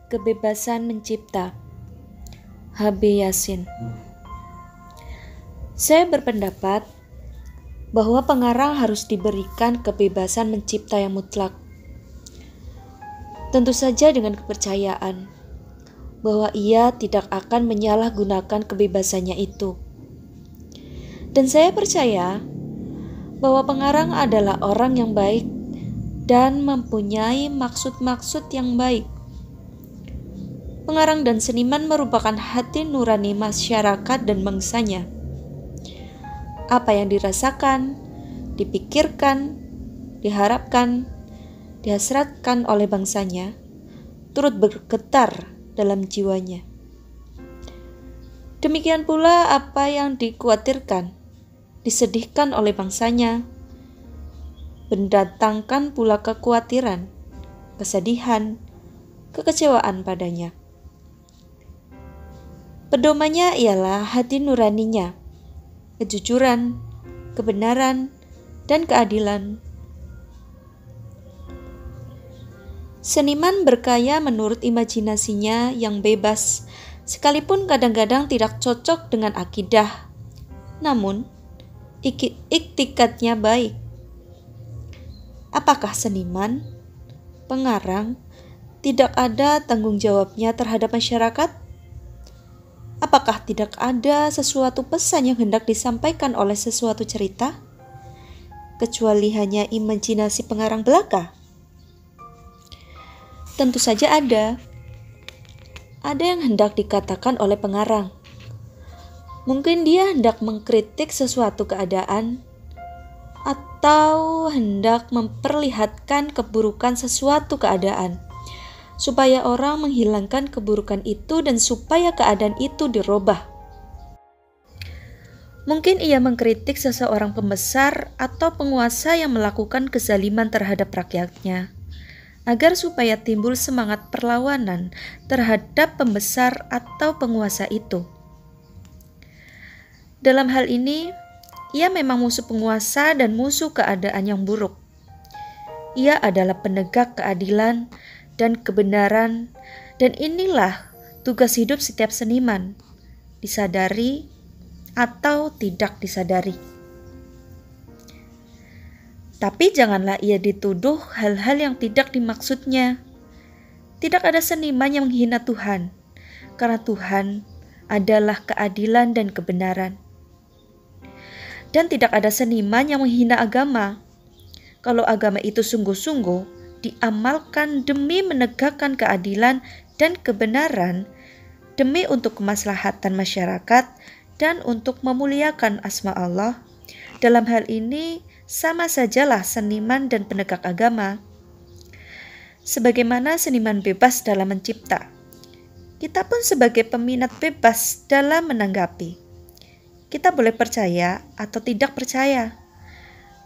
Kebebasan mencipta. H.B. Yasin. Saya berpendapat bahwa pengarang harus diberikan kebebasan mencipta yang mutlak. Tentu saja dengan kepercayaan bahwa ia tidak akan menyalahgunakan kebebasannya itu. Dan saya percaya bahwa pengarang adalah orang yang baik dan mempunyai maksud-maksud yang baik. Pengarang dan seniman merupakan hati nurani masyarakat dan bangsanya. Apa yang dirasakan, dipikirkan, diharapkan, dihasratkan oleh bangsanya, turut bergetar dalam jiwanya. Demikian pula apa yang dikhawatirkan, disedihkan oleh bangsanya, mendatangkan pula kekhawatiran, kesedihan, kekecewaan padanya. Pedomannya ialah hati nuraninya, kejujuran, kebenaran, dan keadilan. Seniman berkarya menurut imajinasinya yang bebas, sekalipun kadang-kadang tidak cocok dengan akidah. Namun, iktikadnya baik. Apakah seniman, pengarang, tidak ada tanggung jawabnya terhadap masyarakat? Apakah tidak ada sesuatu pesan yang hendak disampaikan oleh sesuatu cerita, kecuali hanya imajinasi pengarang belaka? Tentu saja ada. Ada yang hendak dikatakan oleh pengarang. Mungkin dia hendak mengkritik sesuatu keadaan, atau hendak memperlihatkan keburukan sesuatu keadaan, supaya orang menghilangkan keburukan itu dan supaya keadaan itu dirubah. Mungkin ia mengkritik seseorang pembesar atau penguasa yang melakukan kezaliman terhadap rakyatnya, agar supaya timbul semangat perlawanan terhadap pembesar atau penguasa itu. Dalam hal ini, ia memang musuh penguasa dan musuh keadaan yang buruk. Ia adalah penegak keadilan dan kebenaran, dan inilah tugas hidup setiap seniman, disadari atau tidak disadari. Tapi janganlah ia dituduh hal-hal yang tidak dimaksudnya. Tidak ada seniman yang menghina Tuhan, karena Tuhan adalah keadilan dan kebenaran. Dan tidak ada seniman yang menghina agama, kalau agama itu sungguh-sungguh diamalkan demi menegakkan keadilan dan kebenaran, demi untuk kemaslahatan masyarakat dan untuk memuliakan asma Allah. Dalam hal ini sama sajalah seniman dan penegak agama. Sebagaimana seniman bebas dalam mencipta, kita pun sebagai peminat bebas dalam menanggapi. Kita boleh percaya atau tidak percaya,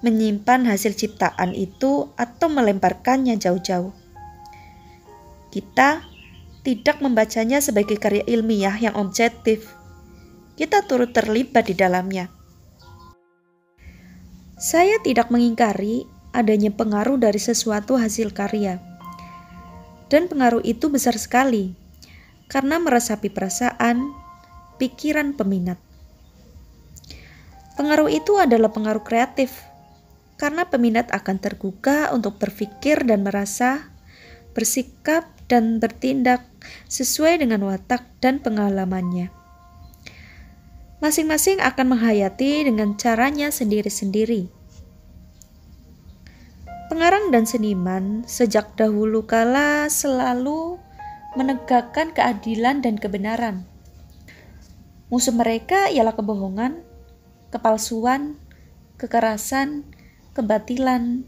menyimpan hasil ciptaan itu atau melemparkannya jauh-jauh. Kita tidak membacanya sebagai karya ilmiah yang objektif. Kita turut terlibat di dalamnya. Saya tidak mengingkari adanya pengaruh dari sesuatu hasil karya. Dan pengaruh itu besar sekali, karena meresapi perasaan, pikiran peminat. Pengaruh itu adalah pengaruh kreatif, karena peminat akan tergugah untuk berpikir dan merasa, bersikap dan bertindak sesuai dengan watak dan pengalamannya. Masing-masing akan menghayati dengan caranya sendiri-sendiri. Pengarang dan seniman sejak dahulu kala selalu menegakkan keadilan dan kebenaran. Musuh mereka ialah kebohongan, kepalsuan, kekerasan, kebatilan.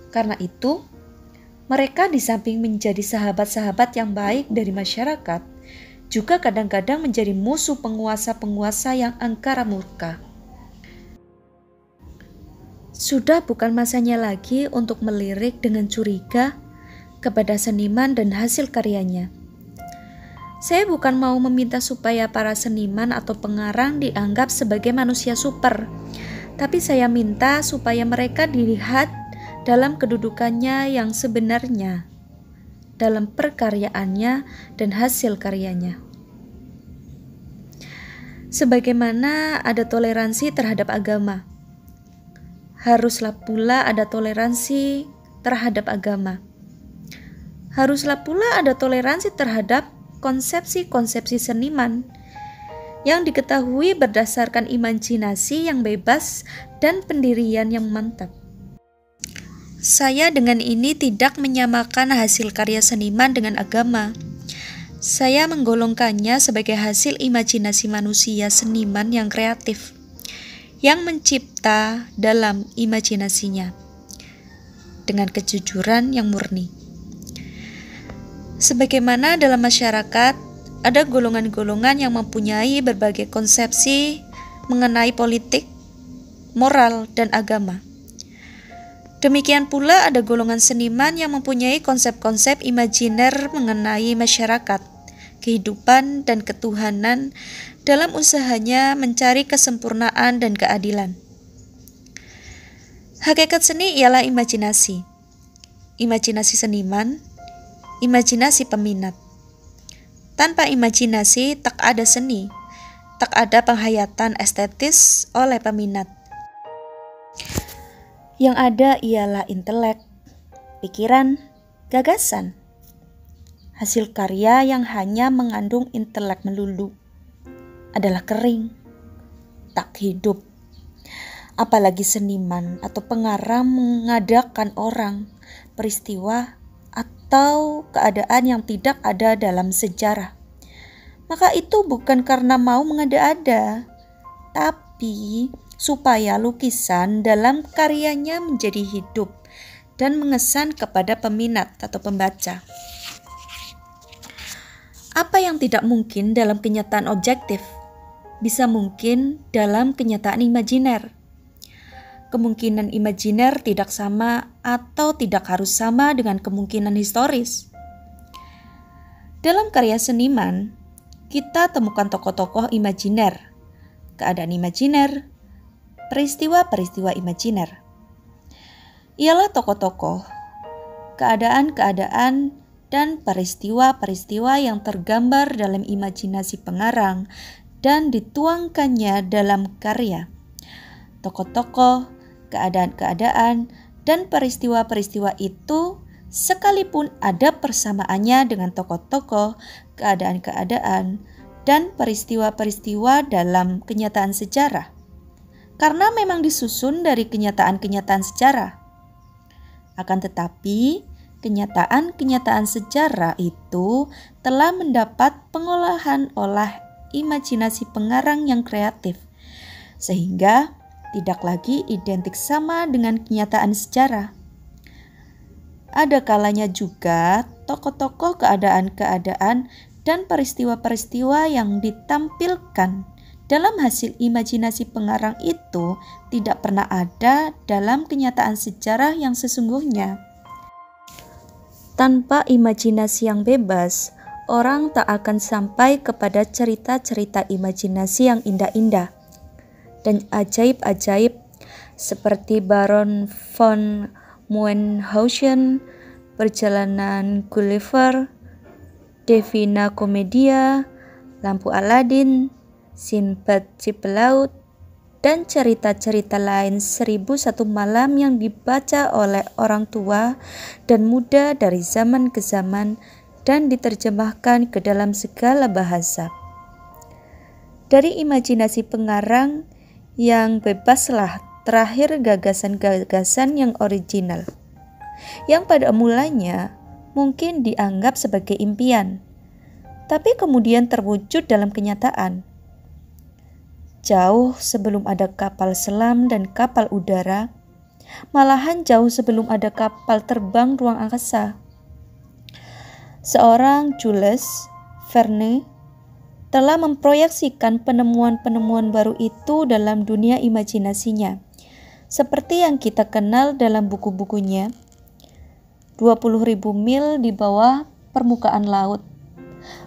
Karena itu, mereka di samping menjadi sahabat-sahabat yang baik dari masyarakat, juga kadang-kadang menjadi musuh penguasa-penguasa yang angkara murka. Sudah bukan masanya lagi untuk melirik dengan curiga kepada seniman dan hasil karyanya. Saya bukan mau meminta supaya para seniman atau pengarang dianggap sebagai manusia super, tapi saya minta supaya mereka dilihat dalam kedudukannya yang sebenarnya, dalam perkaryaannya dan hasil karyanya. Sebagaimana ada toleransi terhadap agama, haruslah pula ada toleransi terhadap agama. Haruslah pula ada toleransi terhadap konsepsi-konsepsi seniman yang diketahui berdasarkan imajinasi yang bebas dan pendirian yang mantap. Saya dengan ini tidak menyamakan hasil karya seniman dengan agama. Saya menggolongkannya sebagai hasil imajinasi manusia seniman yang kreatif, yang mencipta dalam imajinasinya dengan kejujuran yang murni. Sebagaimana dalam masyarakat ada golongan-golongan yang mempunyai berbagai konsepsi mengenai politik, moral, dan agama. Demikian pula ada golongan seniman yang mempunyai konsep-konsep imajiner mengenai masyarakat, kehidupan, dan ketuhanan dalam usahanya mencari kesempurnaan dan keadilan. Hakikat seni ialah imajinasi. Imajinasi seniman, imajinasi peminat. Tanpa imajinasi tak ada seni, tak ada penghayatan estetis oleh peminat. Yang ada ialah intelek, pikiran, gagasan. Hasil karya yang hanya mengandung intelek melulu adalah kering, tak hidup. Apalagi seniman atau pengarang mengadakan orang, peristiwa, atau keadaan yang tidak ada dalam sejarah. Maka itu bukan karena mau mengada-ada, tapi supaya lukisan dalam karyanya menjadi hidup dan mengesan kepada peminat atau pembaca. Apa yang tidak mungkin dalam kenyataan objektif, bisa mungkin dalam kenyataan imajiner. Kemungkinan imajiner tidak sama atau tidak harus sama dengan kemungkinan historis. Dalam karya seniman, kita temukan tokoh-tokoh imajiner, keadaan imajiner, peristiwa-peristiwa imajiner. Ialah tokoh-tokoh, keadaan-keadaan, dan peristiwa-peristiwa yang tergambar dalam imajinasi pengarang dan dituangkannya dalam karya. Tokoh-tokoh, keadaan-keadaan, dan peristiwa-peristiwa itu sekalipun ada persamaannya dengan tokoh-tokoh, keadaan-keadaan, dan peristiwa-peristiwa dalam kenyataan sejarah, karena memang disusun dari kenyataan-kenyataan sejarah. Akan tetapi, kenyataan-kenyataan sejarah itu telah mendapat pengolahan oleh imajinasi pengarang yang kreatif, sehingga tidak lagi identik sama dengan kenyataan sejarah. Ada kalanya juga tokoh-tokoh, keadaan-keadaan, dan peristiwa-peristiwa yang ditampilkan dalam hasil imajinasi pengarang itu tidak pernah ada dalam kenyataan sejarah yang sesungguhnya. Tanpa imajinasi yang bebas, orang tak akan sampai kepada cerita-cerita imajinasi yang indah-indah dan ajaib-ajaib seperti Baron von Munchausen, Perjalanan Gulliver, Divina Commedia, Lampu Aladin, Sinbad si Pelaut, dan cerita-cerita lain 1001 malam yang dibaca oleh orang tua dan muda dari zaman ke zaman dan diterjemahkan ke dalam segala bahasa. Dari imajinasi pengarang yang bebaslah terakhir gagasan-gagasan yang original, yang pada mulanya mungkin dianggap sebagai impian, tapi kemudian terwujud dalam kenyataan. Jauh sebelum ada kapal selam dan kapal udara, malahan jauh sebelum ada kapal terbang ruang angkasa, seorang Jules Verne telah memproyeksikan penemuan-penemuan baru itu dalam dunia imajinasinya, seperti yang kita kenal dalam buku-bukunya 20.000 mil di bawah permukaan laut,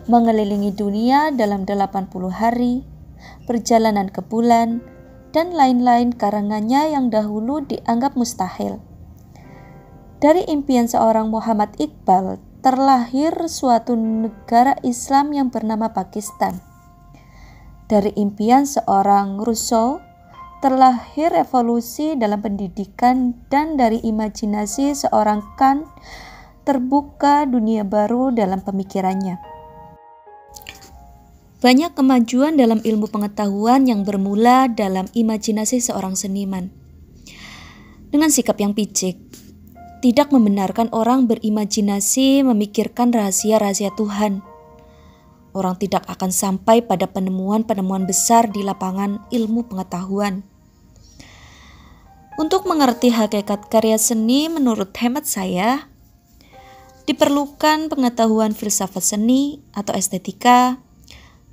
mengelilingi dunia dalam 80 hari, perjalanan ke bulan, dan lain-lain karangannya yang dahulu dianggap mustahil. Dari impian seorang Muhammad Iqbal terlahir suatu negara Islam yang bernama Pakistan. Dari impian seorang Rousseau, terlahir revolusi dalam pendidikan, dan dari imajinasi seorang Kant, terbuka dunia baru dalam pemikirannya. Banyak kemajuan dalam ilmu pengetahuan yang bermula dalam imajinasi seorang seniman. Dengan sikap yang picik, tidak membenarkan orang berimajinasi memikirkan rahasia-rahasia Tuhan. Orang tidak akan sampai pada penemuan-penemuan besar di lapangan ilmu pengetahuan. Untuk mengerti hakikat karya seni menurut hemat saya, diperlukan pengetahuan filsafat seni atau estetika,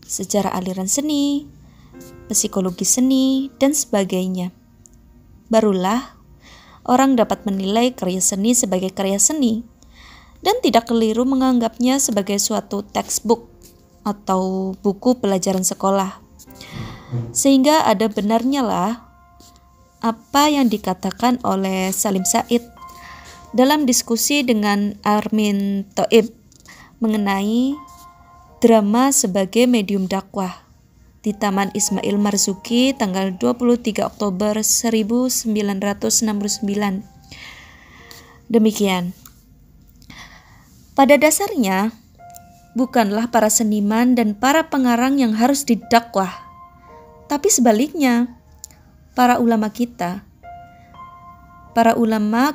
sejarah aliran seni, psikologi seni, dan sebagainya. Barulah orang dapat menilai karya seni sebagai karya seni dan tidak keliru menganggapnya sebagai suatu textbook atau buku pelajaran sekolah. Sehingga ada benarnya lah apa yang dikatakan oleh Salim Said dalam diskusi dengan Armin Thoib mengenai drama sebagai medium dakwah di Taman Ismail Marzuki tanggal 23 Oktober 1969. Demikian. Pada dasarnya, bukanlah para seniman dan para pengarang yang harus didakwah, tapi sebaliknya, para ulama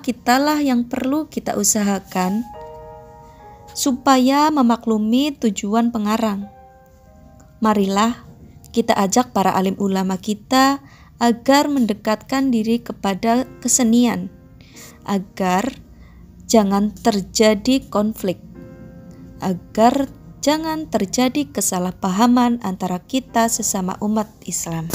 kitalah yang perlu kita usahakan supaya memaklumi tujuan pengarang. Marilah kita ajak para alim ulama kita agar mendekatkan diri kepada kesenian, agar jangan terjadi konflik, agar jangan terjadi kesalahpahaman antara kita sesama umat Islam.